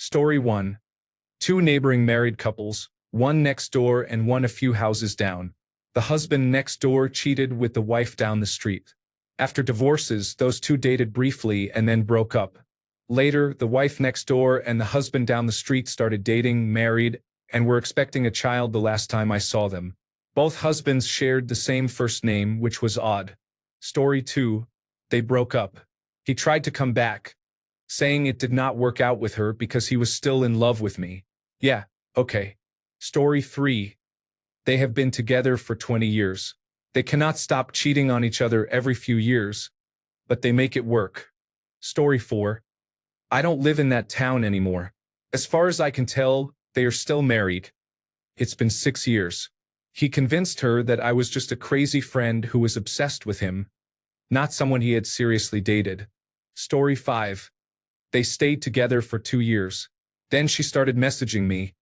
Story 1. Two neighboring married couples, one next door and one a few houses down. The husband next door cheated with the wife down the street. After divorces, those two dated briefly and then broke up. Later, the wife next door and the husband down the street started dating, married, and were expecting a child the last time I saw them. Both husbands shared the same first name, which was odd. Story 2. They broke up. He tried to come back, saying it did not work out with her because he was still in love with me. Yeah, okay. Story 3. They have been together for 20 years. They cannot stop cheating on each other every few years, but they make it work. Story 4. I don't live in that town anymore. As far as I can tell, they are still married. It's been 6 years. He convinced her that I was just a crazy friend who was obsessed with him, not someone he had seriously dated. Story 5. They stayed together for 2 years. Then she started messaging me,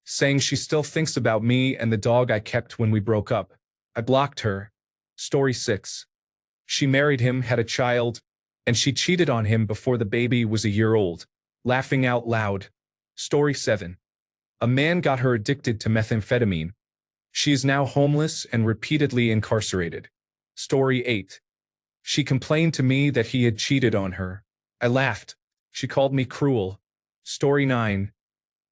saying she still thinks about me and the dog I kept when we broke up. I blocked her. Story 6. She married him, had a child, and she cheated on him before the baby was a year old. Laughing out loud. Story 7. A man got her addicted to methamphetamine. She is now homeless and repeatedly incarcerated. Story 8. She complained to me that he had cheated on her. I laughed. She called me cruel. Story 9.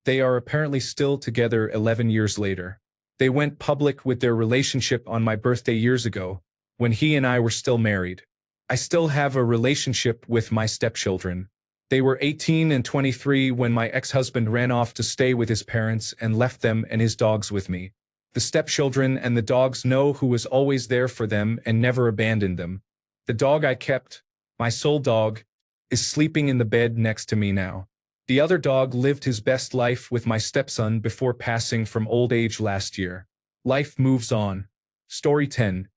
They are apparently still together 11 years later. They went public with their relationship on my birthday years ago, when he and I were still married. I still have a relationship with my stepchildren. They were 18 and 23 when my ex-husband ran off to stay with his parents and left them and his dogs with me. The stepchildren and the dogs know who was always there for them and never abandoned them. The dog I kept, my sole dog, is sleeping in the bed next to me now. The other dog lived his best life with my stepson before passing from old age last year. Life moves on. Story 10.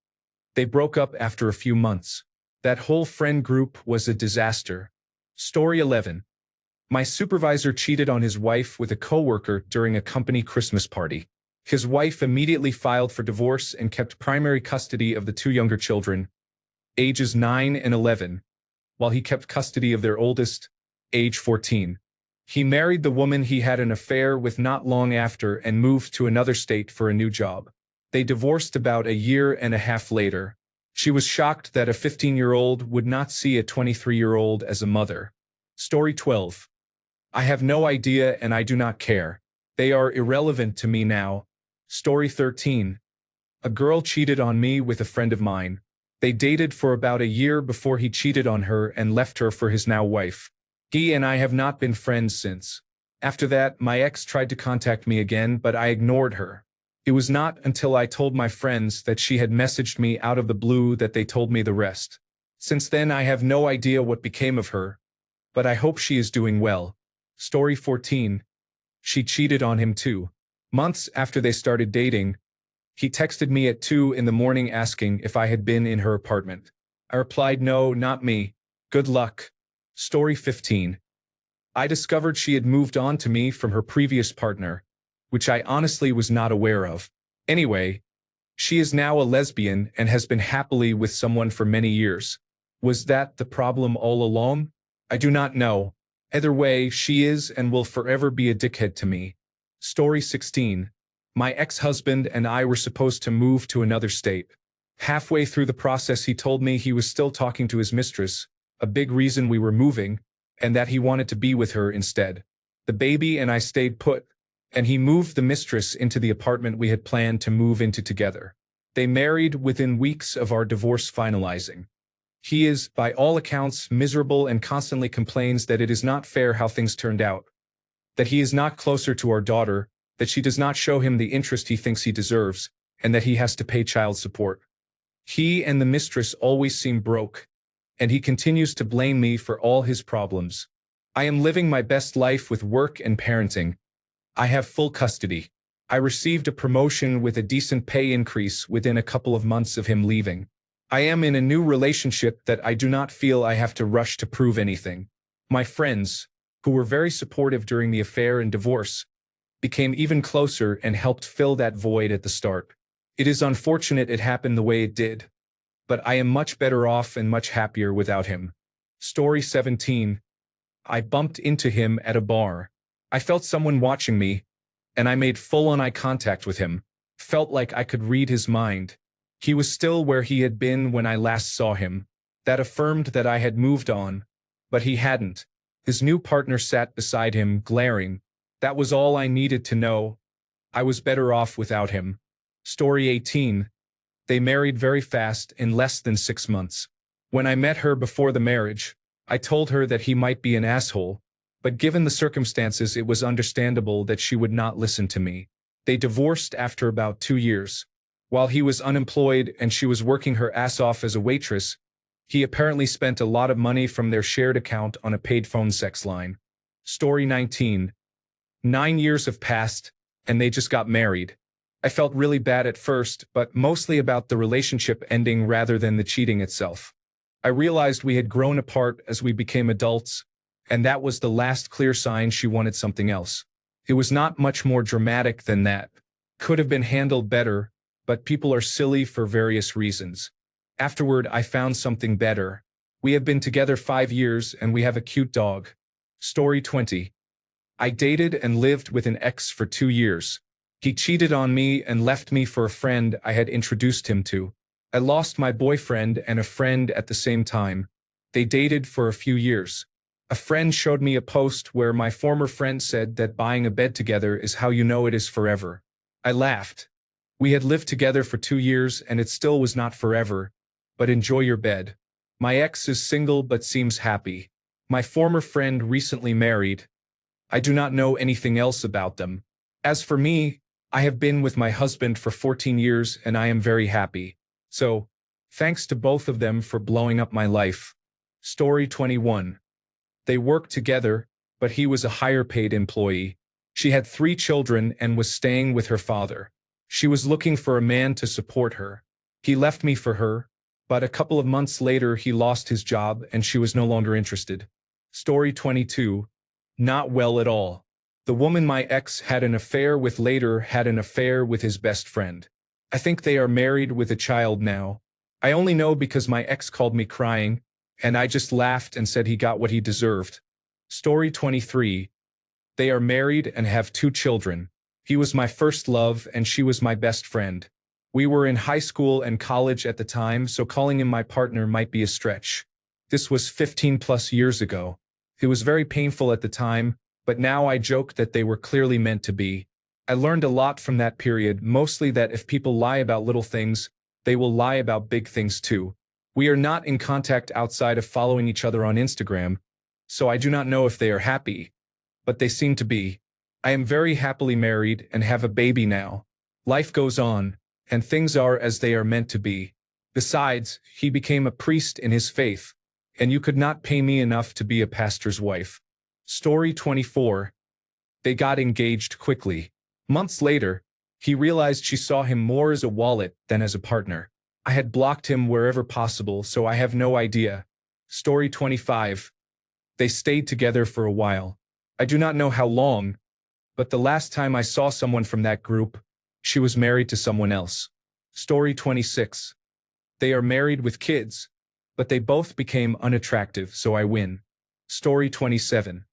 They broke up after a few months. That whole friend group was a disaster. Story 11. My supervisor cheated on his wife with a coworker during a company Christmas party. His wife immediately filed for divorce and kept primary custody of the two younger children, ages 9 and 11, while he kept custody of their oldest, age 14. He married the woman he had an affair with not long after and moved to another state for a new job. They divorced about a year and a half later. She was shocked that a 15-year-old would not see a 23-year-old as a mother. Story 12. I have no idea and I do not care. They are irrelevant to me now. Story 13. A girl cheated on me with a friend of mine. They dated for about a year before he cheated on her and left her for his now wife. He and I have not been friends since. After that, my ex tried to contact me again, but I ignored her. It was not until I told my friends that she had messaged me out of the blue that they told me the rest. Since then, I have no idea what became of her, but I hope she is doing well. Story 14. She cheated on him too. Months after they started dating, he texted me at 2 in the morning asking if I had been in her apartment. I replied, no, not me. Good luck. Story 15. I discovered she had moved on to me from her previous partner, which I honestly was not aware of. Anyway, she is now a lesbian and has been happily with someone for many years. Was that the problem all along? I do not know. Either way, she is and will forever be a dickhead to me. Story 16. My ex-husband and I were supposed to move to another state. Halfway through the process, he told me he was still talking to his mistress, a big reason we were moving, and that he wanted to be with her instead. The baby and I stayed put, and he moved the mistress into the apartment we had planned to move into together. They married within weeks of our divorce finalizing. He is, by all accounts, miserable and constantly complains that it is not fair how things turned out, that he is not closer to our daughter, that she does not show him the interest he thinks he deserves, and that he has to pay child support. He and the mistress always seem broke, and he continues to blame me for all his problems. I am living my best life with work and parenting. I have full custody. I received a promotion with a decent pay increase within a couple of months of him leaving. I am in a new relationship that I do not feel I have to rush to prove anything. My friends, who were very supportive during the affair and divorce, became even closer and helped fill that void at the start. It is unfortunate it happened the way it did, but I am much better off and much happier without him. Story 17. I bumped into him at a bar. I felt someone watching me, and I made full-on eye contact with him. Felt like I could read his mind. He was still where he had been when I last saw him. That affirmed that I had moved on. But he hadn't. His new partner sat beside him, glaring. That was all I needed to know. I was better off without him. Story 18. They married very fast, in less than 6 months. When I met her before the marriage, I told her that he might be an asshole, but given the circumstances it was understandable that she would not listen to me. They divorced after about 2 years. While he was unemployed and she was working her ass off as a waitress, he apparently spent a lot of money from their shared account on a paid phone sex line. Story 19. 9 years have passed, and they just got married. I felt really bad at first, but mostly about the relationship ending rather than the cheating itself. I realized we had grown apart as we became adults, and that was the last clear sign she wanted something else. It was not much more dramatic than that. Could have been handled better, but people are silly for various reasons. Afterward, I found something better. We have been together 5 years and we have a cute dog. Story 20. I dated and lived with an ex for 2 years. He cheated on me and left me for a friend I had introduced him to. I lost my boyfriend and a friend at the same time. They dated for a few years. A friend showed me a post where my former friend said that buying a bed together is how you know it is forever. I laughed. We had lived together for 2 years and it still was not forever, but enjoy your bed. My ex is single but seems happy. My former friend recently married. I do not know anything else about them. As for me, I have been with my husband for 14 years and I am very happy. So, thanks to both of them for blowing up my life. Story 21. They worked together, but he was a higher paid employee. She had 3 children and was staying with her father. She was looking for a man to support her. He left me for her, but a couple of months later he lost his job and she was no longer interested. Story 22. Not well at all. The woman my ex had an affair with later had an affair with his best friend. I think they are married with a child now. I only know because my ex called me crying, and I just laughed and said he got what he deserved. Story 23. They are married and have 2 children. He was my first love and she was my best friend. We were in high school and college at the time, so calling him my partner might be a stretch. This was 15+ years ago. It was very painful at the time, but now I joke that they were clearly meant to be. I learned a lot from that period, mostly that if people lie about little things, they will lie about big things too. We are not in contact outside of following each other on Instagram, so I do not know if they are happy, but they seem to be. I am very happily married and have a baby now. Life goes on, and things are as they are meant to be. Besides, he became a priest in his faith, and you could not pay me enough to be a pastor's wife. Story 24. They got engaged quickly. Months later, he realized she saw him more as a wallet than as a partner. I had blocked him wherever possible, so I have no idea. Story 25. They stayed together for a while. I do not know how long, but the last time I saw someone from that group, she was married to someone else. Story 26. They are married with kids, but they both became unattractive, so I win. Story 27.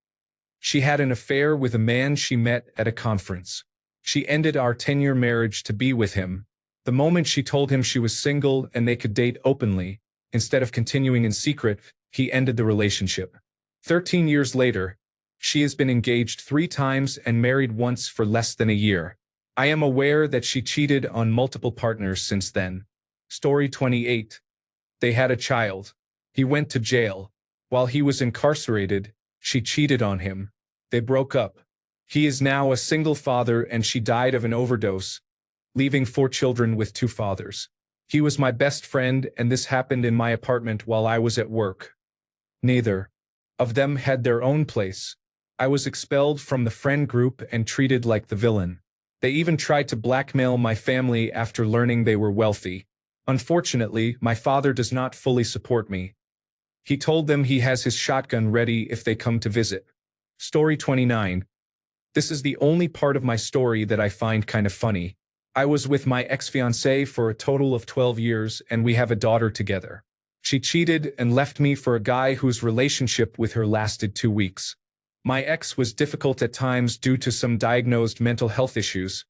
She had an affair with a man she met at a conference. She ended our 10-year marriage to be with him. The moment she told him she was single and they could date openly, instead of continuing in secret, he ended the relationship. 13 years later, she has been engaged 3 times and married once for less than a year. I am aware that she cheated on multiple partners since then. Story 28. They had a child. He went to jail. While he was incarcerated, she cheated on him. They broke up. He is now a single father and she died of an overdose, leaving 4 children with 2 fathers. He was my best friend and this happened in my apartment while I was at work. Neither of them had their own place. I was expelled from the friend group and treated like the villain. They even tried to blackmail my family after learning they were wealthy. Unfortunately, my father does not fully support me. He told them he has his shotgun ready if they come to visit. Story 29. This is the only part of my story that I find kind of funny. I was with my ex-fiancée for a total of 12 years and we have a daughter together. She cheated and left me for a guy whose relationship with her lasted 2 weeks. My ex was difficult at times due to some diagnosed mental health issues,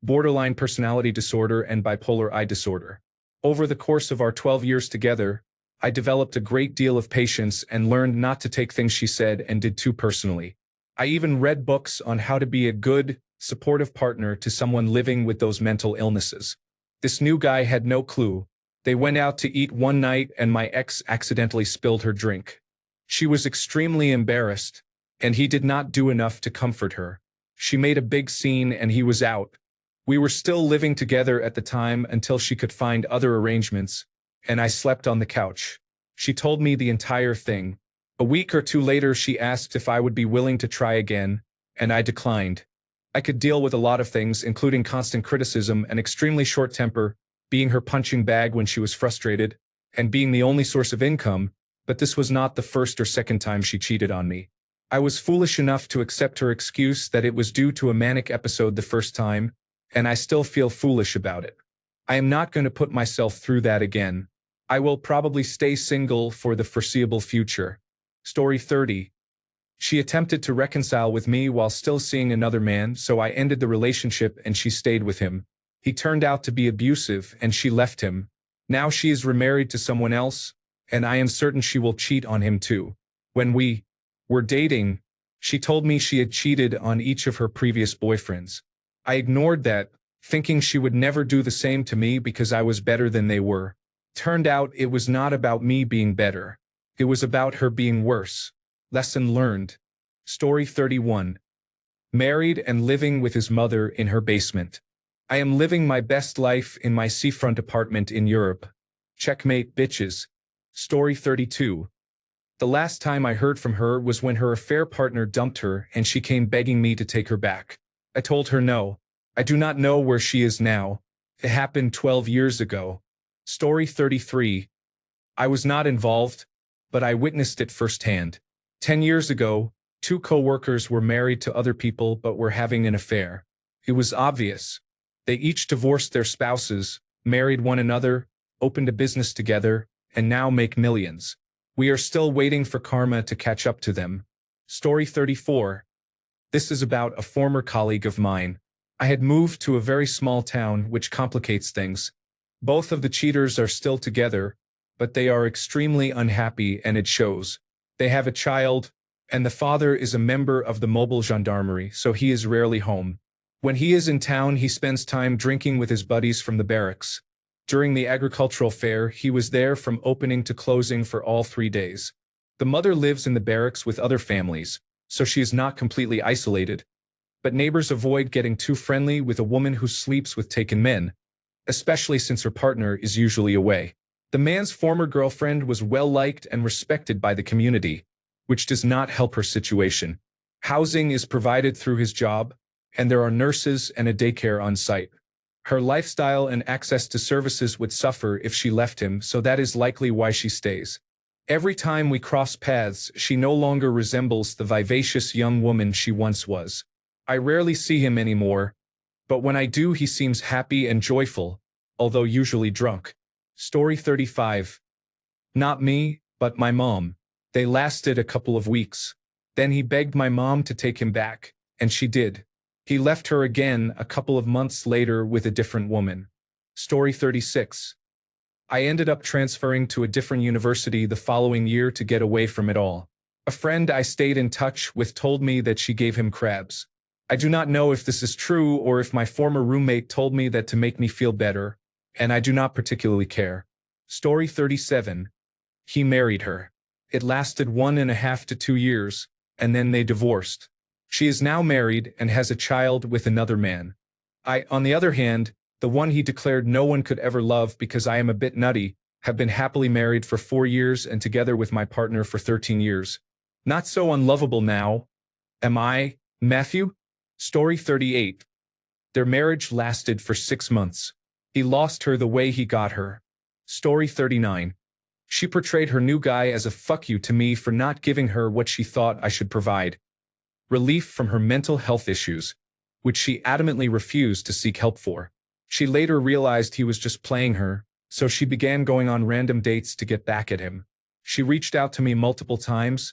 borderline personality disorder and bipolar I disorder. Over the course of our 12 years together, I developed a great deal of patience and learned not to take things she said and did too personally. I even read books on how to be a good, supportive partner to someone living with those mental illnesses. This new guy had no clue. They went out to eat one night and my ex accidentally spilled her drink. She was extremely embarrassed, and he did not do enough to comfort her. She made a big scene and he was out. We were still living together at the time until she could find other arrangements, and I slept on the couch. She told me the entire thing. A week or two later she asked if I would be willing to try again, and I declined. I could deal with a lot of things, including constant criticism and extremely short temper, being her punching bag when she was frustrated, and being the only source of income, but this was not the first or second time she cheated on me. I was foolish enough to accept her excuse that it was due to a manic episode the first time, and I still feel foolish about it. I am not going to put myself through that again. I will probably stay single for the foreseeable future. Story 30. She attempted to reconcile with me while still seeing another man, so I ended the relationship and she stayed with him. He turned out to be abusive and she left him. Now she is remarried to someone else, and I am certain she will cheat on him too. When we were dating, she told me she had cheated on each of her previous boyfriends. I ignored that, thinking she would never do the same to me because I was better than they were. Turned out it was not about me being better. It was about her being worse. Lesson learned. Story 31. Married and living with his mother in her basement. I am living my best life in my seafront apartment in Europe. Checkmate, bitches. Story 32. The last time I heard from her was when her affair partner dumped her and she came begging me to take her back. I told her no. I do not know where she is now. It happened 12 years ago. Story 33. I was not involved, but I witnessed it firsthand. 10 years ago, two co-workers were married to other people but were having an affair. It was obvious. They each divorced their spouses, married one another, opened a business together, and now make millions. We are still waiting for karma to catch up to them. Story 34. This is about a former colleague of mine. I had moved to a very small town, which complicates things. Both of the cheaters are still together, but they are extremely unhappy and it shows. They have a child, and the father is a member of the mobile gendarmerie, so he is rarely home. When he is in town, he spends time drinking with his buddies from the barracks. During the agricultural fair, he was there from opening to closing for all 3 days. The mother lives in the barracks with other families, so she is not completely isolated. But neighbors avoid getting too friendly with a woman who sleeps with taken men, especially since her partner is usually away. The man's former girlfriend was well-liked and respected by the community, which does not help her situation. Housing is provided through his job, and there are nurses and a daycare on site. Her lifestyle and access to services would suffer if she left him, so that is likely why she stays. Every time we cross paths, she no longer resembles the vivacious young woman she once was. I rarely see him anymore, but when I do, he seems happy and joyful, although usually drunk. Story 35. Not me, but my mom. They lasted a couple of weeks. Then he begged my mom to take him back, and she did. He left her again a couple of months later with a different woman. Story 36. I ended up transferring to a different university the following year to get away from it all. A friend I stayed in touch with told me that she gave him crabs. I do not know if this is true or if my former roommate told me that to make me feel better, and I do not particularly care. Story 37. He married her. It lasted 1.5 to 2 years, and then they divorced. She is now married and has a child with another man. I, on the other hand, the one he declared no one could ever love because I am a bit nutty, have been happily married for 4 years and together with my partner for 13 years. Not so unlovable now, am I, Matthew? Story 38. Their marriage lasted for 6 months. He lost her the way he got her. Story 39. She portrayed her new guy as a fuck you to me for not giving her what she thought I should provide. Relief from her mental health issues, which she adamantly refused to seek help for. She later realized he was just playing her, so she began going on random dates to get back at him. She reached out to me multiple times,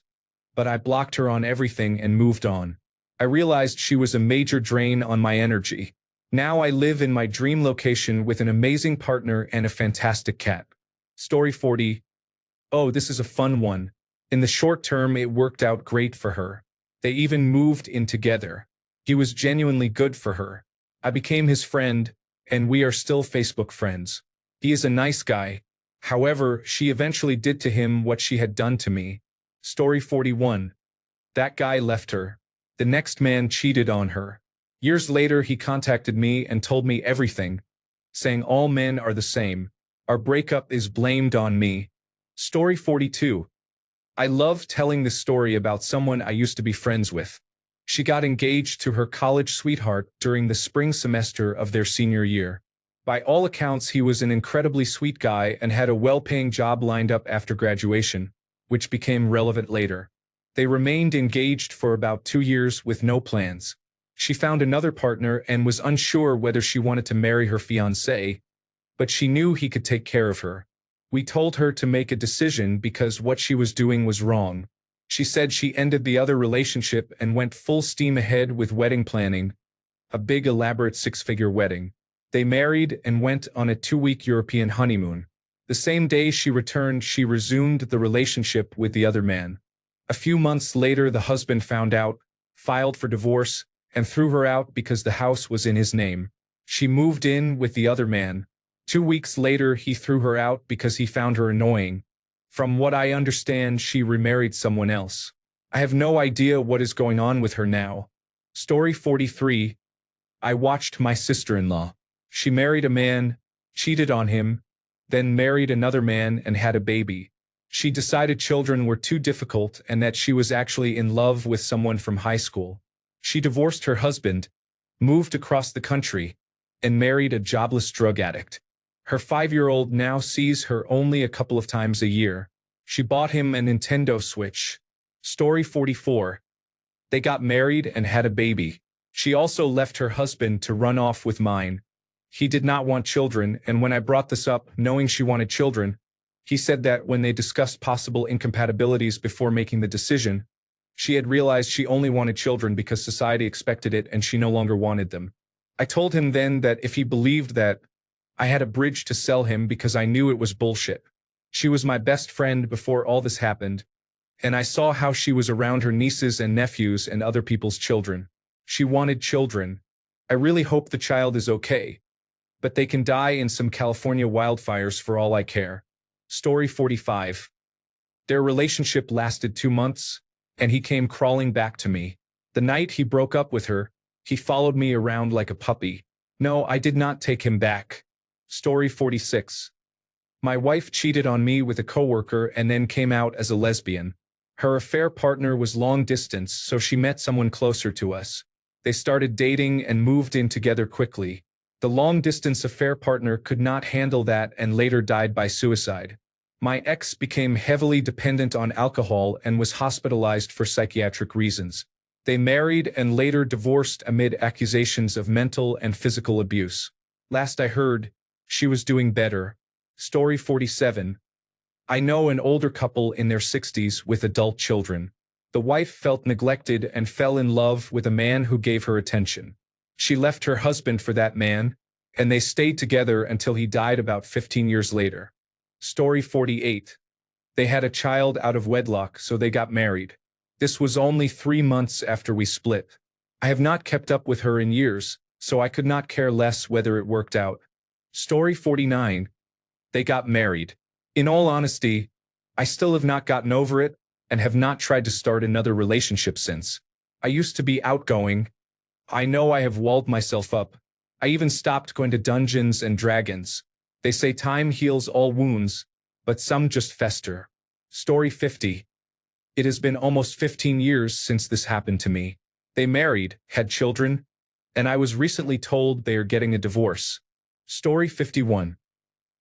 but I blocked her on everything and moved on. I realized she was a major drain on my energy. Now I live in my dream location with an amazing partner and a fantastic cat. Story 40. Oh, this is a fun one. In the short term, it worked out great for her. They even moved in together. He was genuinely good for her. I became his friend, and we are still Facebook friends. He is a nice guy. However, she eventually did to him what she had done to me. Story 41. That guy left her. The next man cheated on her. Years later, he contacted me and told me everything, saying all men are the same. Our breakup is blamed on me. Story 42. I love telling this story about someone I used to be friends with. She got engaged to her college sweetheart during the spring semester of their senior year. By all accounts, he was an incredibly sweet guy and had a well-paying job lined up after graduation, which became relevant later. They remained engaged for about 2 years with no plans. She found another partner and was unsure whether she wanted to marry her fiancé, but she knew he could take care of her. We told her to make a decision because what she was doing was wrong. She said she ended the other relationship and went full steam ahead with wedding planning, a big elaborate 6-figure wedding. They married and went on a 2-week European honeymoon. The same day she returned, she resumed the relationship with the other man. A few months later, the husband found out, filed for divorce, and threw her out because the house was in his name. She moved in with the other man. 2 weeks later, he threw her out because he found her annoying. From what I understand, she remarried someone else. I have no idea what is going on with her now. Story 43. I watched my sister-in-law. She married a man, cheated on him, then married another man and had a baby. She decided children were too difficult and that she was actually in love with someone from high school. She divorced her husband, moved across the country, and married a jobless drug addict. Her 5-year-old now sees her only a couple of times a year. She bought him a Nintendo Switch. Story 44. They got married and had a baby. She also left her husband to run off with mine. He did not want children, and when I brought this up, knowing she wanted children, he said that when they discussed possible incompatibilities before making the decision, she had realized she only wanted children because society expected it and she no longer wanted them. I told him then that if he believed that, I had a bridge to sell him because I knew it was bullshit. She was my best friend before all this happened, and I saw how she was around her nieces and nephews and other people's children. She wanted children. I really hope the child is okay, but they can die in some California wildfires for all I care. Story 45. Their relationship lasted 2 months, and he came crawling back to me. The night he broke up with her, he followed me around like a puppy. No, I did not take him back. Story 46. My wife cheated on me with a coworker and then came out as a lesbian. Her affair partner was long distance, so she met someone closer to us. They started dating and moved in together quickly. The long-distance affair partner could not handle that and later died by suicide. My ex became heavily dependent on alcohol and was hospitalized for psychiatric reasons. They married and later divorced amid accusations of mental and physical abuse. Last I heard, she was doing better. Story 47. I know an older couple in their 60s with adult children. The wife felt neglected and fell in love with a man who gave her attention. She left her husband for that man, and they stayed together until he died about 15 years later. Story 48. They had a child out of wedlock, so they got married. This was only 3 months after we split. I have not kept up with her in years, so I could not care less whether it worked out. Story 49. They got married. In all honesty, I still have not gotten over it and have not tried to start another relationship since. I used to be outgoing. I know I have walled myself up. I even stopped going to Dungeons and Dragons. They say time heals all wounds, but some just fester. Story 50. It has been almost 15 years since this happened to me. They married, had children, and I was recently told they are getting a divorce. Story 51.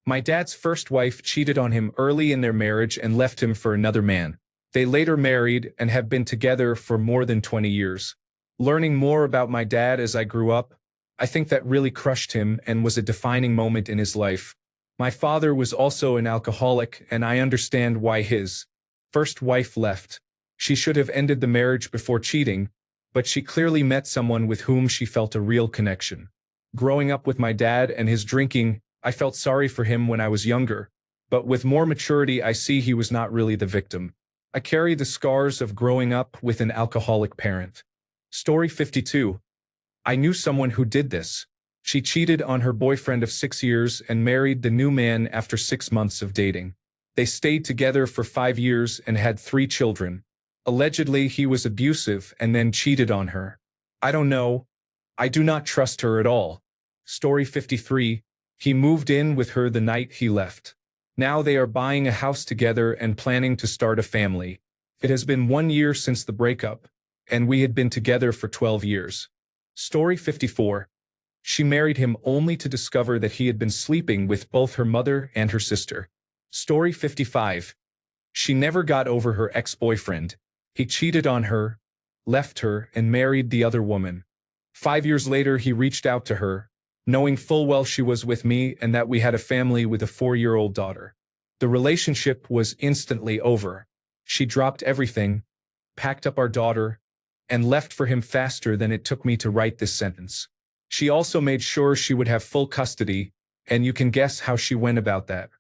My dad's first wife cheated on him early in their marriage and left him for another man. They later married and have been together for more than 20 years. Learning more about my dad as I grew up, I think that really crushed him and was a defining moment in his life. My father was also an alcoholic, and I understand why his first wife left. She should have ended the marriage before cheating, but she clearly met someone with whom she felt a real connection. Growing up with my dad and his drinking, I felt sorry for him when I was younger, but with more maturity I see he was not really the victim. I carry the scars of growing up with an alcoholic parent. Story 52. I knew someone who did this. She cheated on her boyfriend of 6 years and married the new man after 6 months of dating. They stayed together for 5 years and had 3 children. Allegedly, he was abusive and then cheated on her. I don't know. I do not trust her at all. Story 53. He moved in with her the night he left. Now they are buying a house together and planning to start a family. It has been 1 year since the breakup, and we had been together for 12 years. Story 54. She married him only to discover that he had been sleeping with both her mother and her sister. Story 55. She never got over her ex-boyfriend. He cheated on her, left her, and married the other woman. 5 years later, he reached out to her, knowing full well she was with me and that we had a family with a 4-year-old daughter. The relationship was instantly over. She dropped everything, packed up our daughter, and left for him faster than it took me to write this sentence. She also made sure she would have full custody, and you can guess how she went about that.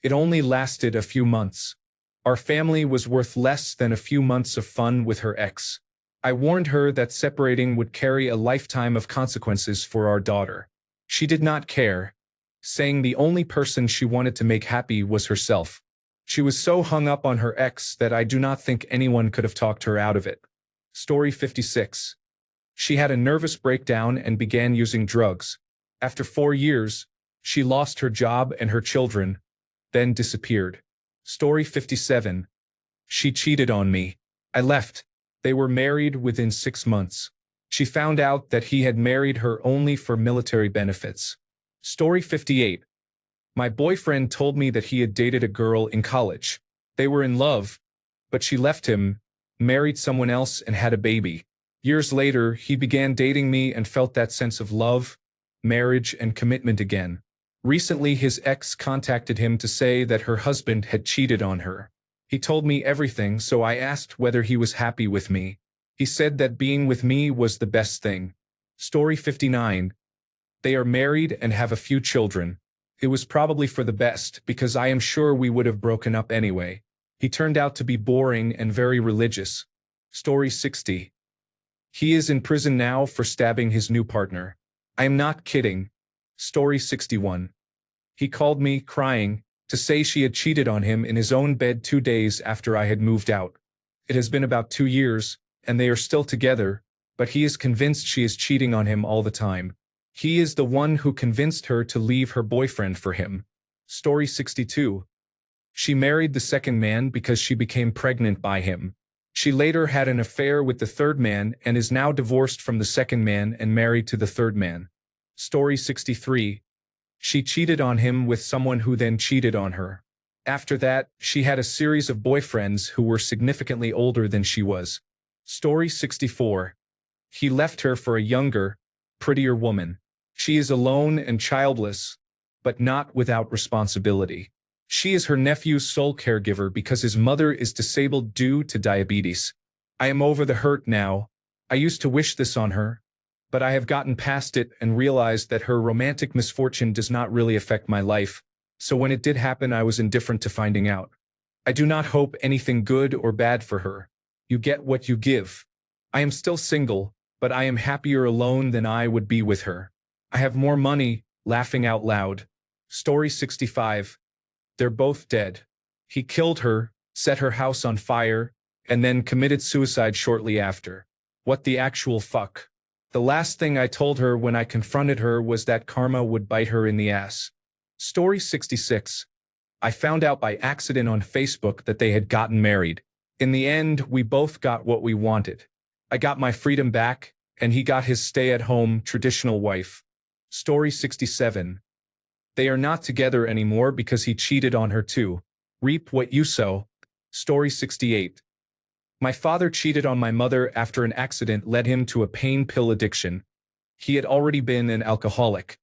It only lasted a few months. Our family was worth less than a few months of fun with her ex. I warned her that separating would carry a lifetime of consequences for our daughter. She did not care, saying the only person she wanted to make happy was herself. She was so hung up on her ex that I do not think anyone could have talked her out of it. Story 56. She had a nervous breakdown and began using drugs. After 4 years, she lost her job and her children, then disappeared. Story 57. She cheated on me. I left. They were married within 6 months. She found out that he had married her only for military benefits. Story 58. My boyfriend told me that he had dated a girl in college. They were in love, but she left him, married someone else, and had a baby. Years later, he began dating me and felt that sense of love, marriage, and commitment again. Recently, his ex contacted him to say that her husband had cheated on her. He told me everything, so I asked whether he was happy with me. He said that being with me was the best thing. Story 59. They are married and have a few children. It was probably for the best, because I am sure we would have broken up anyway. He turned out to be boring and very religious. Story 60. He is in prison now for stabbing his new partner. I am not kidding. Story 61. He called me, crying, to say she had cheated on him in his own bed 2 days after I had moved out. It has been about 2 years, and they are still together, but he is convinced she is cheating on him all the time. He is the one who convinced her to leave her boyfriend for him. Story 62. She married the second man because she became pregnant by him. She later had an affair with the third man and is now divorced from the second man and married to the third man. Story 63. She cheated on him with someone who then cheated on her. After that, she had a series of boyfriends who were significantly older than she was. Story 64. He left her for a younger, prettier woman. She is alone and childless, but not without responsibility. She is her nephew's sole caregiver because his mother is disabled due to diabetes. I am over the hurt now. I used to wish this on her, but I have gotten past it and realized that her romantic misfortune does not really affect my life, so when it did happen I was indifferent to finding out. I do not hope anything good or bad for her. You get what you give. I am still single, but I am happier alone than I would be with her. I have more money, laughing out loud. Story 65. They're both dead. He killed her, set her house on fire, and then committed suicide shortly after. What the actual fuck? The last thing I told her when I confronted her was that karma would bite her in the ass. Story 66. I found out by accident on Facebook that they had gotten married. In the end, we both got what we wanted. I got my freedom back, and he got his stay-at-home, traditional wife. Story 67. They are not together anymore because he cheated on her too. Reap what you sow. Story 68. My father cheated on my mother after an accident led him to a pain pill addiction. He had already been an alcoholic.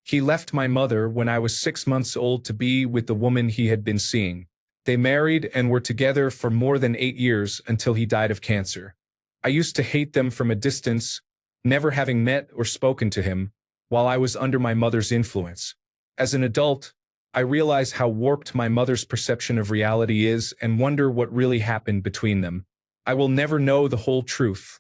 He left my mother when I was 6 months old to be with the woman he had been seeing. They married and were together for more than 8 years until he died of cancer. I used to hate them from a distance, never having met or spoken to him, while I was under my mother's influence. As an adult, I realize how warped my mother's perception of reality is and wonder what really happened between them. I will never know the whole truth.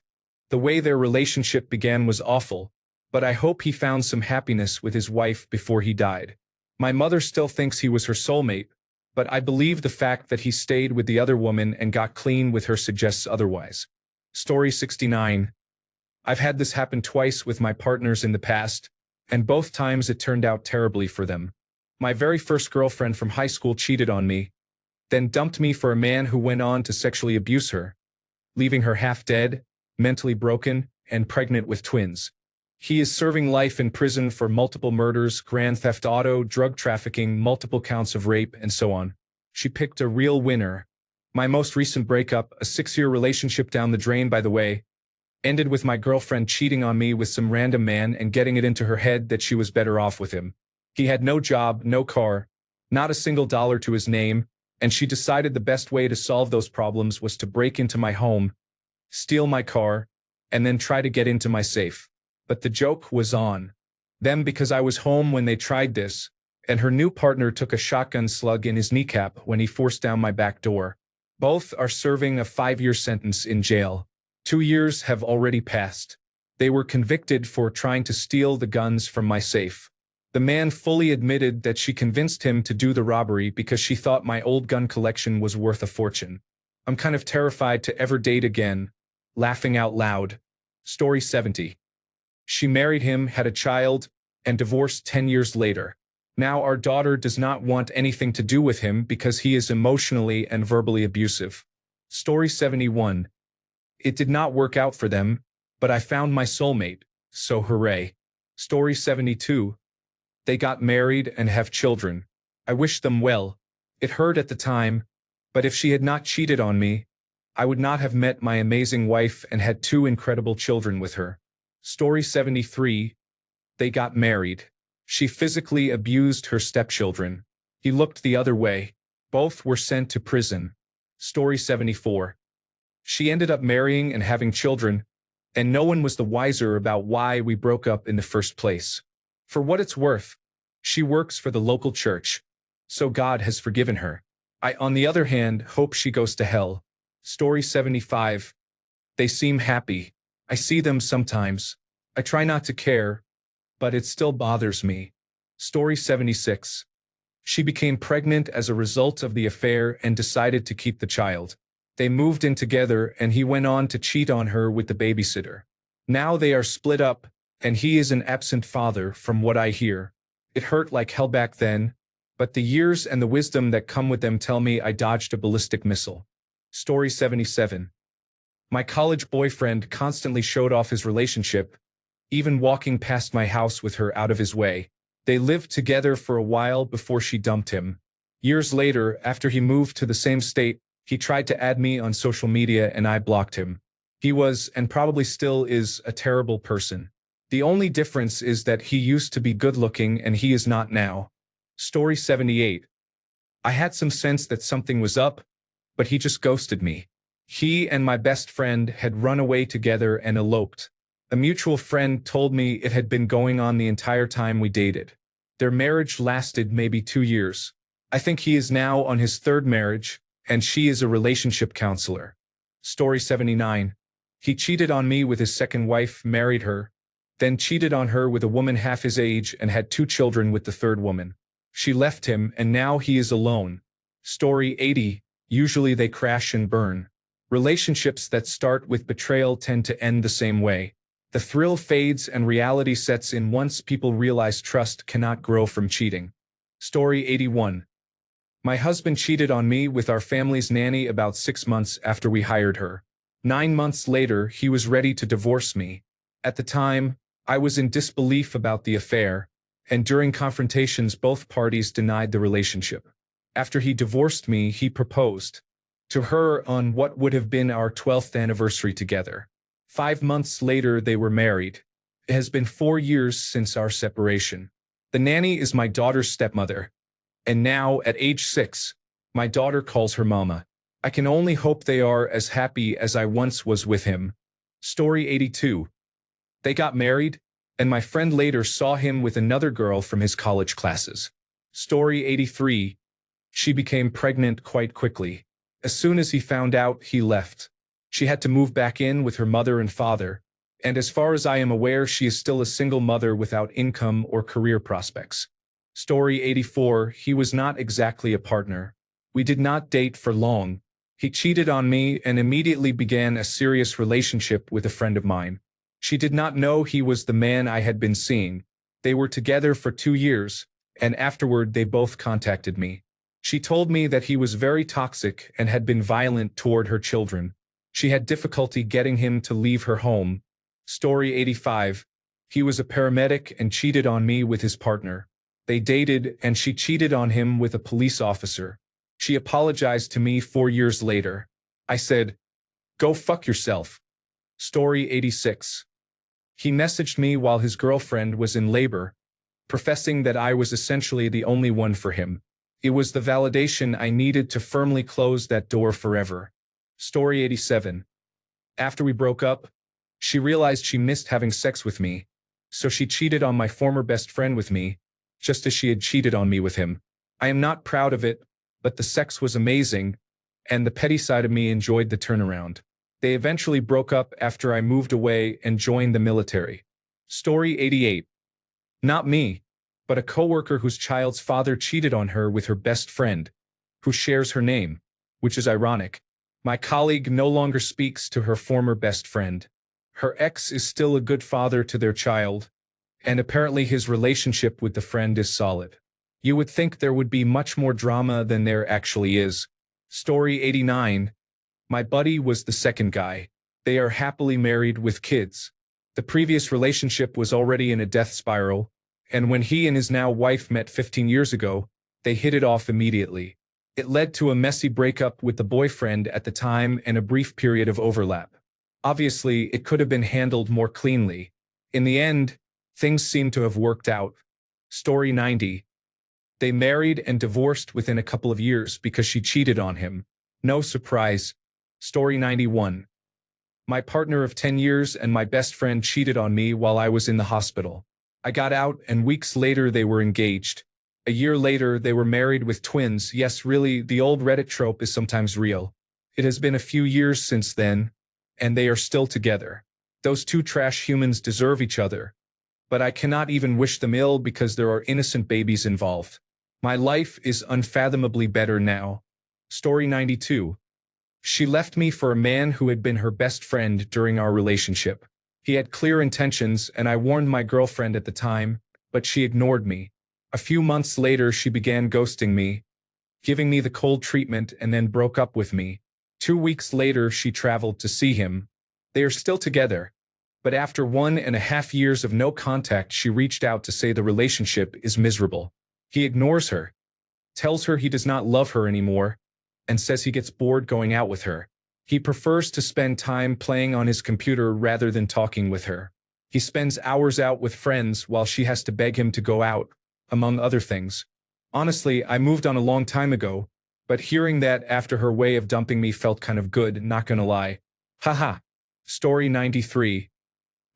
The way their relationship began was awful, but I hope he found some happiness with his wife before he died. My mother still thinks he was her soulmate, but I believe the fact that he stayed with the other woman and got clean with her suggests otherwise. Story 69. I've had this happen twice with my partners in the past, and both times it turned out terribly for them. My very first girlfriend from high school cheated on me, then dumped me for a man who went on to sexually abuse her, leaving her half dead, mentally broken, and pregnant with twins. He is serving life in prison for multiple murders, grand theft auto, drug trafficking, multiple counts of rape, and so on. She picked a real winner. My most recent breakup, a 6-year relationship down the drain by the way, ended with my girlfriend cheating on me with some random man and getting it into her head that she was better off with him. He had no job, no car, not a single dollar to his name, and she decided the best way to solve those problems was to break into my home, steal my car, and then try to get into my safe. But the joke was on them because I was home when they tried this, and her new partner took a shotgun slug in his kneecap when he forced down my back door. Both are serving a 5-year sentence in jail. 2 years have already passed. They were convicted for trying to steal the guns from my safe. The man fully admitted that she convinced him to do the robbery because she thought my old gun collection was worth a fortune. I'm kind of terrified to ever date again. Laughing out loud. Story 70. She married him, had a child, and divorced 10 years later. Now our daughter does not want anything to do with him because he is emotionally and verbally abusive. Story 71. It did not work out for them, but I found my soulmate, so hooray. Story 72. They got married and have children. I wish them well. It hurt at the time, but if she had not cheated on me, I would not have met my amazing wife and had 2 incredible children with her. Story 73. They got married. She physically abused her stepchildren. He looked the other way. Both were sent to prison. Story 74. She ended up marrying and having children, and no one was the wiser about why we broke up in the first place. For what it's worth, she works for the local church, so God has forgiven her. I, on the other hand, hope she goes to hell. Story 75. They seem happy. I see them sometimes. I try not to care, but it still bothers me. Story 76. She became pregnant as a result of the affair and decided to keep the child. They moved in together and he went on to cheat on her with the babysitter. Now they are split up, and he is an absent father from what I hear. It hurt like hell back then, but the years and the wisdom that come with them tell me I dodged a ballistic missile. Story 77. My college boyfriend constantly showed off his relationship, even walking past my house with her out of his way. They lived together for a while before she dumped him. Years later, after he moved to the same state, he tried to add me on social media and I blocked him. He was, and probably still is, a terrible person. The only difference is that he used to be good-looking and he is not now. Story 78. I had some sense that something was up, but he just ghosted me. He and my best friend had run away together and eloped. A mutual friend told me it had been going on the entire time we dated. Their marriage lasted maybe 2 years. I think he is now on his 3rd marriage, and she is a relationship counselor. Story 79. He cheated on me with his 2nd wife, married her, then cheated on her with a woman half his age and had 2 children with the 3rd woman. She left him and now he is alone. Story 80. Usually they crash and burn. Relationships that start with betrayal tend to end the same way. The thrill fades and reality sets in once people realize trust cannot grow from cheating. Story 81. My husband cheated on me with our family's nanny about 6 months after we hired her. 9 months later, he was ready to divorce me. At the time, I was in disbelief about the affair, and during confrontations both parties denied the relationship. After he divorced me, he proposed to her on what would have been our 12th anniversary together. 5 months later, they were married. It has been 4 years since our separation. The nanny is my daughter's stepmother, and now, at age 6, My daughter calls her mama. I can only hope they are as happy as I once was with him. Story 82. They got married, and my friend later saw him with another girl from his college classes. Story 83. She became pregnant quite quickly. As soon as he found out, he left. She had to move back in with her mother and father, and as far as I am aware, she is still a single mother without income or career prospects. Story 84. He was not exactly a partner. We did not date for long. He cheated on me and immediately began a serious relationship with a friend of mine. She did not know he was the man I had been seeing. They were together for 2 years, and afterward they both contacted me. She told me that he was very toxic and had been violent toward her children. She had difficulty getting him to leave her home. Story 85. He was a paramedic and cheated on me with his partner. They dated and she cheated on him with a police officer. She apologized to me 4 years later. I said, "Go fuck yourself." Story 86. He messaged me while his girlfriend was in labor, professing that I was essentially the only one for him. It was the validation I needed to firmly close that door forever. Story 87. After we broke up, she realized she missed having sex with me, so she cheated on my former best friend with me, just as she had cheated on me with him. I am not proud of it, but the sex was amazing, and the petty side of me enjoyed the turnaround. They eventually broke up after I moved away and joined the military. Story 88. Not me, but a coworker whose child's father cheated on her with her best friend, who shares her name, which is ironic. My colleague no longer speaks to her former best friend. Her ex is still a good father to their child, and apparently his relationship with the friend is solid. You would think there would be much more drama than there actually is. Story 89. My buddy was the second guy. They are happily married with kids. The previous relationship was already in a death spiral, and when he and his now wife met 15 years ago, they hit it off immediately. It led to a messy breakup with the boyfriend at the time and a brief period of overlap. Obviously, it could have been handled more cleanly. In the end, things seem to have worked out. Story 90. They married and divorced within a couple of years because she cheated on him. No surprise. Story 91. My partner of 10 years and my best friend cheated on me while I was in the hospital. I got out and weeks later they were engaged. A year later they were married with twins. Yes, really, the old Reddit trope is sometimes real. It has been a few years since then, and they are still together. Those two trash humans deserve each other. But I cannot even wish them ill because there are innocent babies involved. My life is unfathomably better now. Story 92. She left me for a man who had been her best friend during our relationship. He had clear intentions and I warned my girlfriend at the time, but she ignored me. A few months later she began ghosting me, giving me the cold treatment and then broke up with me. 2 weeks later she traveled to see him. They are still together, but after 1.5 years of no contact she reached out to say the relationship is miserable. He ignores her, tells her he does not love her anymore, and says he gets bored going out with her. He prefers to spend time playing on his computer rather than talking with her. He spends hours out with friends while she has to beg him to go out, among other things. Honestly, I moved on a long time ago, but hearing that after her way of dumping me felt kind of good, not gonna lie. Haha. Story 93.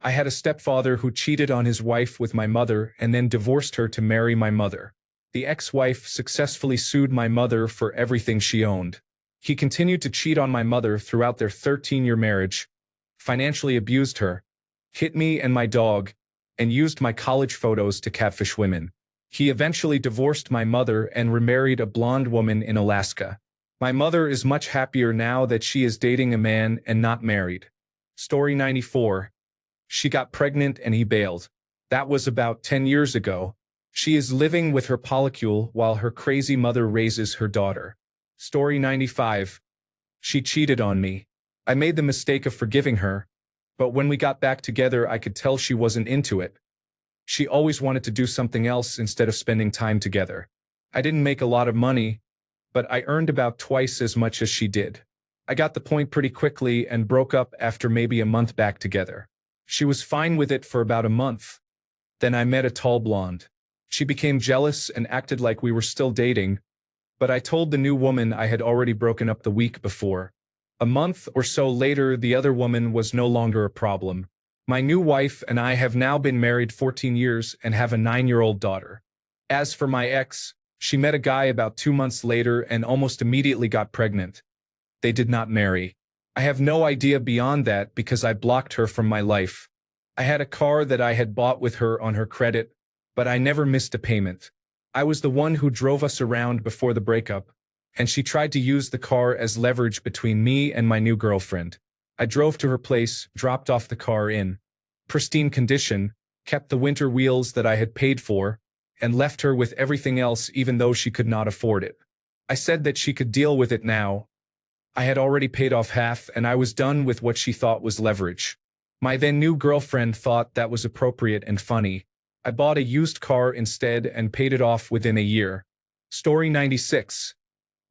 I had a stepfather who cheated on his wife with my mother and then divorced her to marry my mother. The ex-wife successfully sued my mother for everything she owned. He continued to cheat on my mother throughout their 13-year marriage, financially abused her, hit me and my dog, and used my college photos to catfish women. He eventually divorced my mother and remarried a blonde woman in Alaska. My mother is much happier now that she is dating a man and not married. Story 94. She got pregnant and he bailed. That was about 10 years ago. She is living with her polycule while her crazy mother raises her daughter. Story 95. She cheated on me. I made the mistake of forgiving her, but when we got back together I could tell she wasn't into it. She always wanted to do something else instead of spending time together. I didn't make a lot of money, but I earned about twice as much as she did. I got the point pretty quickly and broke up after maybe a month back together. She was fine with it for about a month. Then I met a tall blonde. She became jealous and acted like we were still dating, But I told the new woman I had already broken up the week before. A month or so later, the other woman was no longer a problem. My new wife and I have now been married 14 years and have a 9-year-old daughter. As for my ex, she met a guy about 2 months later and almost immediately got pregnant. They did not marry. I have no idea beyond that because I blocked her from my life. I had a car that I had bought with her on her credit, but I never missed a payment. I was the one who drove us around before the breakup, and she tried to use the car as leverage between me and my new girlfriend. I drove to her place, dropped off the car in pristine condition, kept the winter wheels that I had paid for, and left her with everything else even though she could not afford it. I said that she could deal with it now. I had already paid off half and I was done with what she thought was leverage. My then new girlfriend thought that was appropriate and funny. I bought a used car instead and paid it off within a year. Story 96.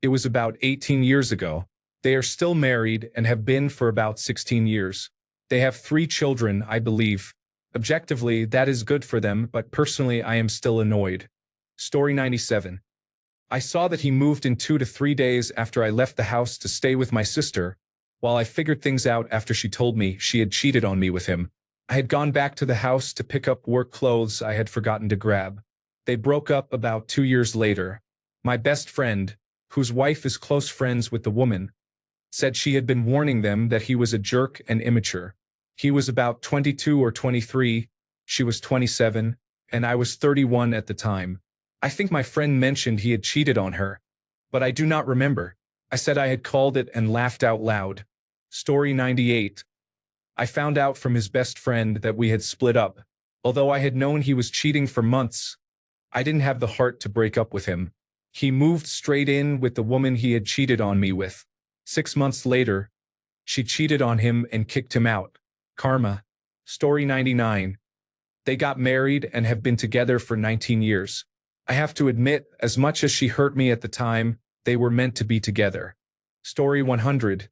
It was about 18 years ago. They are still married and have been for about 16 years. They have 3 children, I believe. Objectively, that is good for them, but personally I am still annoyed. Story 97. I saw that he moved in 2 to 3 days after I left the house to stay with my sister, while I figured things out after she told me she had cheated on me with him. I had gone back to the house to pick up work clothes I had forgotten to grab. They broke up about 2 years later. My best friend, whose wife is close friends with the woman, said she had been warning them that he was a jerk and immature. He was about 22 or 23, she was 27, and I was 31 at the time. I think my friend mentioned he had cheated on her, but I do not remember. I said I had called it and laughed out loud. Story 98. I found out from his best friend that we had split up. Although I had known he was cheating for months, I didn't have the heart to break up with him. He moved straight in with the woman he had cheated on me with. 6 months later, she cheated on him and kicked him out. Karma. Story 99. They got married and have been together for 19 years. I have to admit, as much as she hurt me at the time, they were meant to be together. Story 100.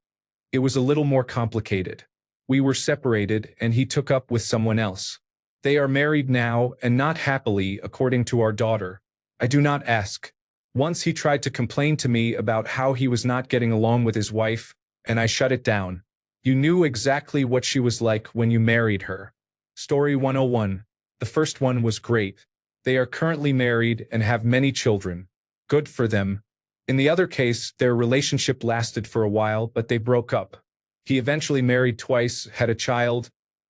It was a little more complicated. We were separated and he took up with someone else. They are married now and not happily, according to our daughter. I do not ask. Once he tried to complain to me about how he was not getting along with his wife, and I shut it down. You knew exactly what she was like when you married her. Story 101. The first one was great. They are currently married and have many children. Good for them. In the other case, their relationship lasted for a while, but they broke up. He eventually married twice, had a child,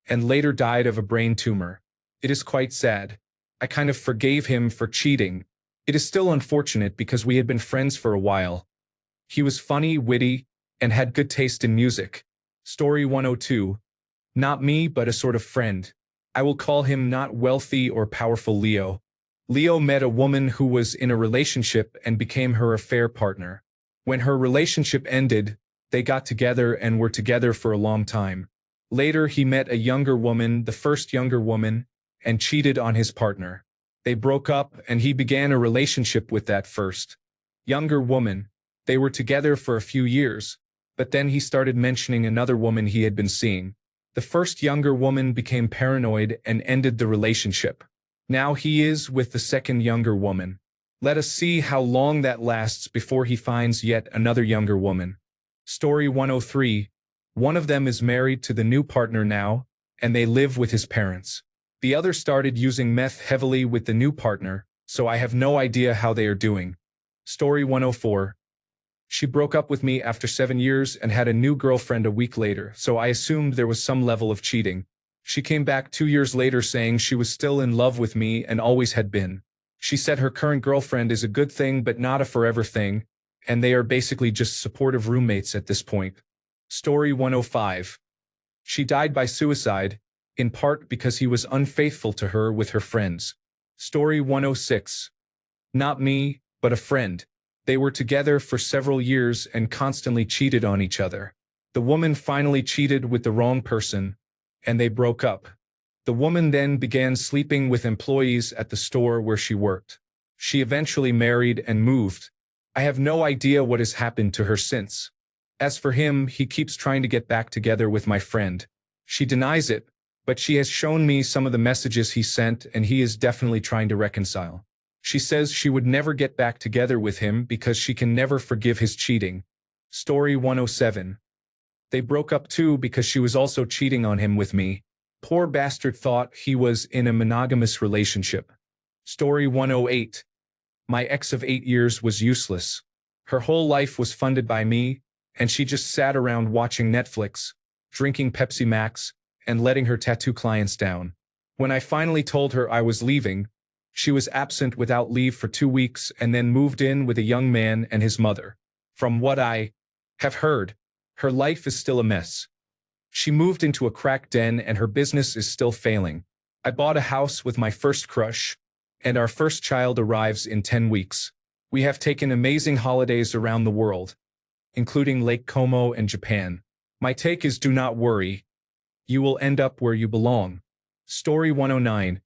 and later died of a brain tumor. It is quite sad. I kind of forgave him for cheating. It is still unfortunate because we had been friends for a while. He was funny, witty, and had good taste in music. Story 102. Not me, but a sort of friend. I will call him not wealthy or powerful Leo. Leo met a woman who was in a relationship and became her affair partner. When her relationship ended, they got together and were together for a long time. Later, he met a younger woman, the first younger woman, and cheated on his partner. They broke up and he began a relationship with that first younger woman. They were together for a few years, but then he started mentioning another woman he had been seeing. The first younger woman became paranoid and ended the relationship. Now he is with the second younger woman. Let us see how long that lasts before he finds yet another younger woman. Story 103. One of them is married to the new partner now, and they live with his parents. The other started using meth heavily with the new partner, so I have no idea how they are doing. Story 104. She broke up with me after 7 years and had a new girlfriend a week later, so I assumed there was some level of cheating. She came back 2 years later saying she was still in love with me and always had been. She said her current girlfriend is a good thing but not a forever thing, and they are basically just supportive roommates at this point. Story 105. She died by suicide, in part because he was unfaithful to her with her friends. Story 106. Not me, but a friend. They were together for several years and constantly cheated on each other. The woman finally cheated with the wrong person, and they broke up. The woman then began sleeping with employees at the store where she worked. She eventually married and moved. I have no idea what has happened to her since. As for him, he keeps trying to get back together with my friend. She denies it, but she has shown me some of the messages he sent and he is definitely trying to reconcile. She says she would never get back together with him because she can never forgive his cheating. Story 107. They broke up too because she was also cheating on him with me. Poor bastard thought he was in a monogamous relationship. Story 108. My ex of 8 years was useless. Her whole life was funded by me, and she just sat around watching Netflix, drinking Pepsi Max, and letting her tattoo clients down. When I finally told her I was leaving, she was absent without leave for 2 weeks and then moved in with a young man and his mother. From what I have heard, her life is still a mess. She moved into a crack den and her business is still failing. I bought a house with my first crush, and our first child arrives in 10 weeks. We have taken amazing holidays around the world, including Lake Como and Japan. My take is do not worry. You will end up where you belong. Story 109.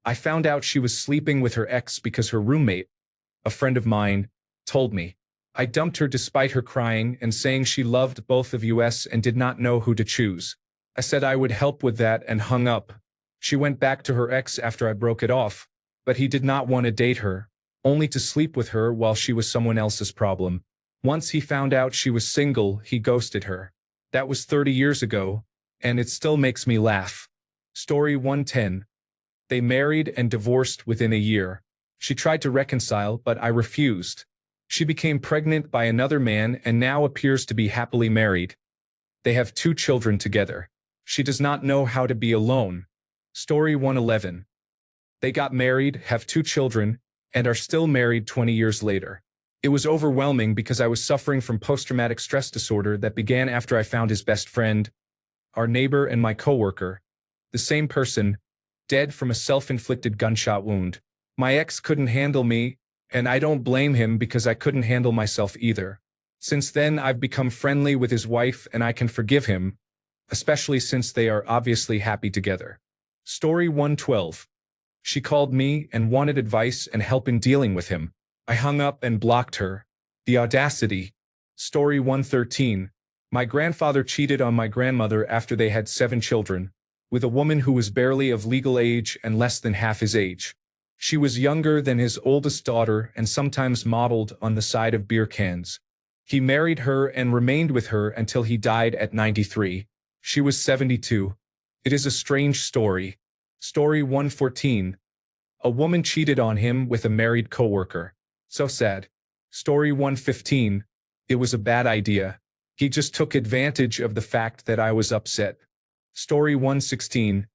I found out she was sleeping with her ex because her roommate, a friend of mine, told me. I dumped her despite her crying and saying she loved both of us and did not know who to choose. I said I would help with that and hung up. She went back to her ex after I broke it off, but he did not want to date her, only to sleep with her while she was someone else's problem. Once he found out she was single, he ghosted her. That was 30 years ago, and it still makes me laugh. Story 110. They married and divorced within a year. She tried to reconcile, but I refused. She became pregnant by another man and now appears to be happily married. They have 2 children together. She does not know how to be alone. Story 111. They got married, have 2 children, and are still married 20 years later. It was overwhelming because I was suffering from post-traumatic stress disorder that began after I found his best friend, our neighbor and my coworker, the same person, dead from a self-inflicted gunshot wound. My ex couldn't handle me, and I don't blame him because I couldn't handle myself either. Since then, I've become friendly with his wife and I can forgive him, especially since they are obviously happy together. Story 112. She called me and wanted advice and help in dealing with him. I hung up and blocked her. The audacity. Story 113. My grandfather cheated on my grandmother after they had 7 children, with a woman who was barely of legal age and less than half his age. She was younger than his oldest daughter and sometimes modeled on the side of beer cans. He married her and remained with her until he died at 93. She was 72. It is a strange story. Story 114. A woman cheated on him with a married coworker. So sad. Story 115. It was a bad idea. He just took advantage of the fact that I was upset. Story 116.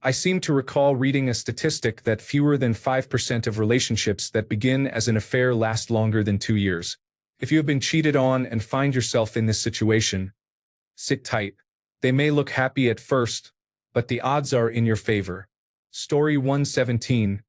I seem to recall reading a statistic that fewer than 5% of relationships that begin as an affair last longer than 2 years. If you have been cheated on and find yourself in this situation, sit tight. They may look happy at first, but the odds are in your favor. Story 117.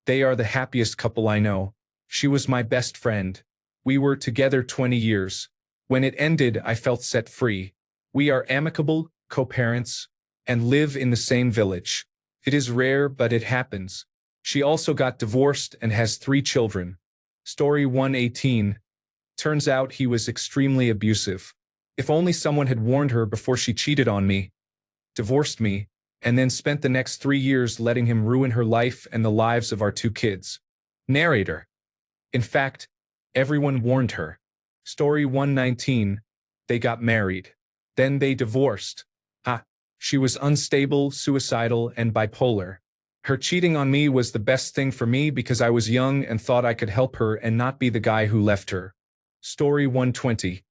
They are the happiest couple I know. She was my best friend. We were together 20 years. When it ended, I felt set free. We are amicable, co-parents, and live in the same village. It is rare, but it happens. She also got divorced and has 3 children. Story 118. Turns out he was extremely abusive. If only someone had warned her before she cheated on me, divorced me, and then spent the next 3 years letting him ruin her life and the lives of our 2 kids. Narrator. In fact, everyone warned her. Story 119. They got married. Then they divorced. She was unstable, suicidal, and bipolar. Her cheating on me was the best thing for me because I was young and thought I could help her and not be the guy who left her. Story 120.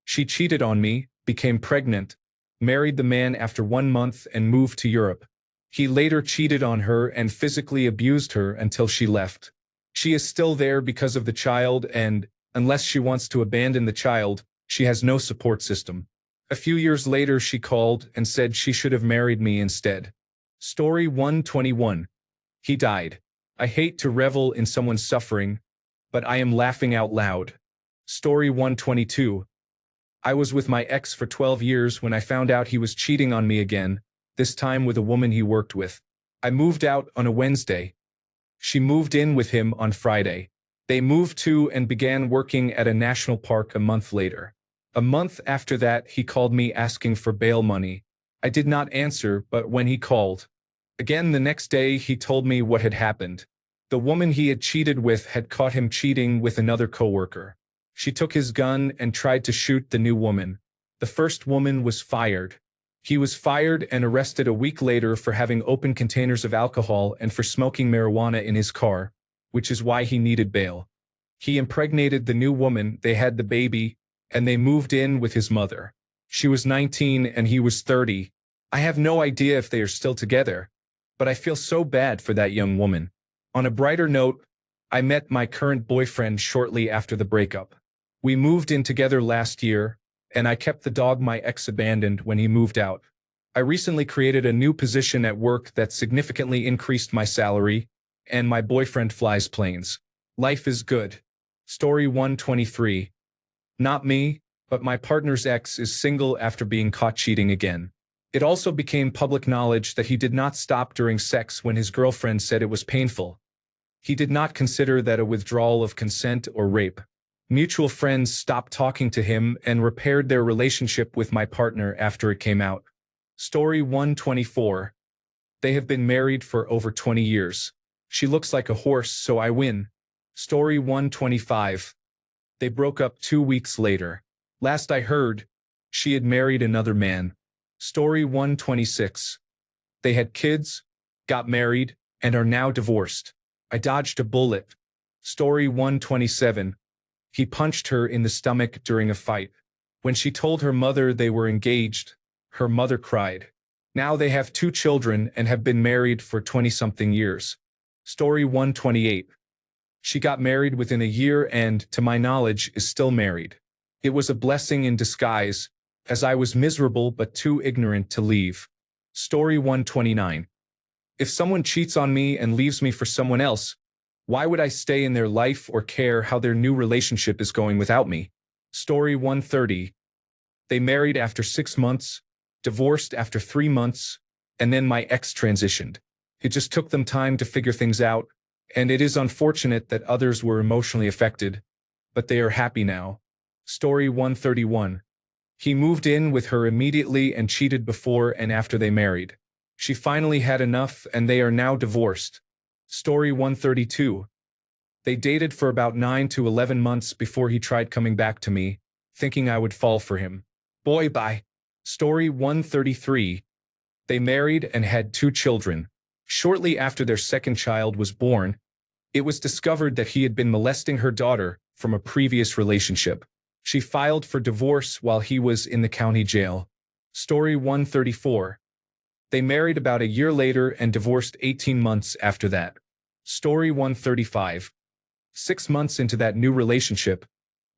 She cheated on me, became pregnant, married the man after 1 month and moved to Europe. He later cheated on her and physically abused her until she left. She is still there because of the child and, unless she wants to abandon the child, she has no support system. A few years later she called and said she should have married me instead. Story 121. He died. I hate to revel in someone's suffering, but I am laughing out loud. Story 122. I was with my ex for 12 years when I found out he was cheating on me again, this time with a woman he worked with. I moved out on a Wednesday. She moved in with him on Friday. They moved to and began working at a national park a month later. A month after that, he called me asking for bail money. I did not answer, but when he called again the next day, he told me what had happened. The woman he had cheated with had caught him cheating with another coworker. She took his gun and tried to shoot the new woman. The first woman was fired. He was fired and arrested a week later for having open containers of alcohol and for smoking marijuana in his car, which is why he needed bail. He impregnated the new woman, they had the baby, and they moved in with his mother. She was 19 and he was 30. I have no idea if they are still together, but I feel so bad for that young woman. On a brighter note, I met my current boyfriend shortly after the breakup. We moved in together last year, and I kept the dog my ex abandoned when he moved out. I recently created a new position at work that significantly increased my salary, and my boyfriend flies planes. Life is good. Story 123. Not me, but my partner's ex is single after being caught cheating again. It also became public knowledge that he did not stop during sex when his girlfriend said it was painful. He did not consider that a withdrawal of consent or rape. Mutual friends stopped talking to him and repaired their relationship with my partner after it came out. Story 124. They have been married for over 20 years. She looks like a horse, so I win. Story 125. They broke up 2 weeks later. Last I heard, she had married another man. Story 126. They had kids, got married, and are now divorced. I dodged a bullet. Story 127. He punched her in the stomach during a fight. When she told her mother they were engaged, her mother cried. Now they have 2 children and have been married for 20-something years. Story 128. She got married within a year and, to my knowledge, is still married. It was a blessing in disguise, as I was miserable but too ignorant to leave. Story 129. If someone cheats on me and leaves me for someone else, why would I stay in their life or care how their new relationship is going without me? Story 130. They married after 6 months, divorced after 3 months, and then my ex transitioned. It just took them time to figure things out, and it is unfortunate that others were emotionally affected, but they are happy now. Story 131. He moved in with her immediately and cheated before and after they married. She finally had enough and they are now divorced. Story 132. They dated for about 9 to 11 months before he tried coming back to me, thinking I would fall for him. Boy, bye. Story 133. They married and had 2 children. Shortly after their second child was born, it was discovered that he had been molesting her daughter from a previous relationship. She filed for divorce while he was in the county jail. Story 134. They married about a year later and divorced 18 months after that. Story 135. 6 months into that new relationship,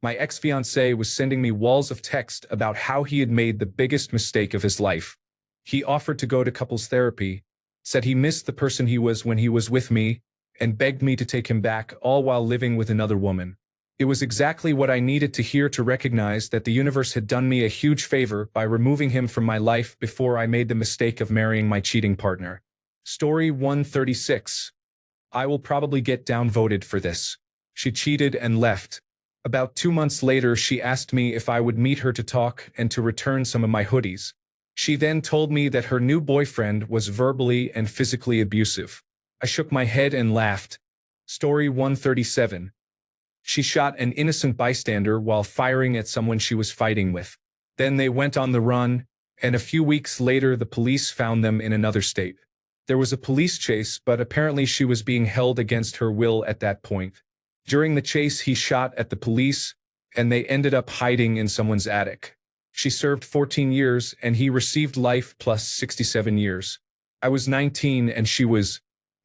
my ex-fiancé was sending me walls of text about how he had made the biggest mistake of his life. He offered to go to couples therapy, said he missed the person he was when he was with me, and begged me to take him back, all while living with another woman. It was exactly what I needed to hear to recognize that the universe had done me a huge favor by removing him from my life before I made the mistake of marrying my cheating partner. Story 136. I will probably get downvoted for this. She cheated and left. About 2 months later, she asked me if I would meet her to talk and to return some of my hoodies. She then told me that her new boyfriend was verbally and physically abusive. I shook my head and laughed. Story 137. She shot an innocent bystander while firing at someone she was fighting with. Then they went on the run, and a few weeks later the police found them in another state. There was a police chase, but apparently she was being held against her will at that point. During the chase, he shot at the police, and they ended up hiding in someone's attic. She served 14 years, and he received life plus 67 years. I was 19 and she was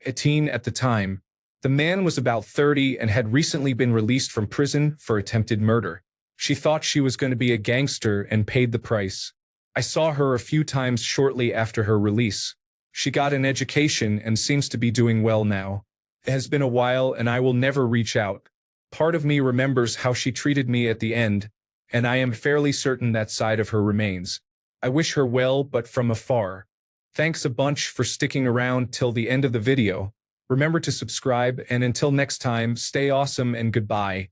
a teen at the time. The man was about 30 and had recently been released from prison for attempted murder. She thought she was going to be a gangster and paid the price. I saw her a few times shortly after her release. She got an education and seems to be doing well now. It has been a while and I will never reach out. Part of me remembers how she treated me at the end, and I am fairly certain that side of her remains. I wish her well, but from afar. Thanks a bunch for sticking around till the end of the video. Remember to subscribe, and until next time, stay awesome and goodbye.